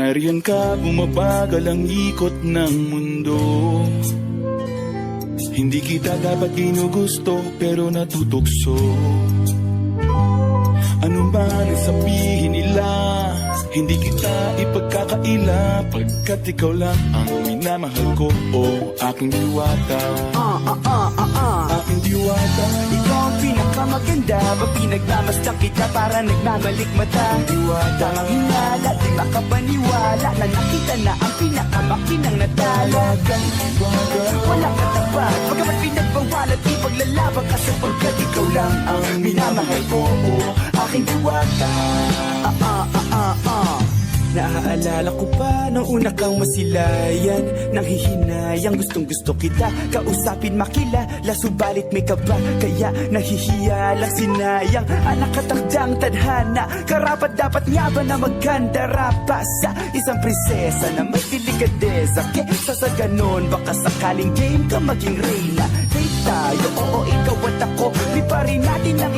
Nariyan ka, bumabagal ang ikot ng mundo. Hindi kita dapat ginugusto, pero natutokso. Ano man ang sabihin nila, hindi kita ipagkakaila, pagkat ikaw lang ang minamahal ko, aking diwata. Aking diwata. Ikaw ang pinakamaganda, pinagmamasdan kita para nagmamalikmata. Diwata. Ang hinala, di makapaniwala na nakita na ang pinakamakinang natala. Walang katapat, pagkamat pinagbawalat, ipaglalaban ka sapagkat ikaw lang ang minamahal ko, aking diwata. Naaalala ko pa nung una kang masilayan, nang hihinayang gustong gusto kita kausapin, makilala, subalit may kaba, kaya nahihiya lang sinayang. Anak katakdang tadhana, karapat dapat nga ba na magkandara pa sa isang prinsesa na may delikadeza? Kesa sa ganon, baka sakaling game ka maging reyna. Date tayo, oo ikaw at ako, di pa rin natin ang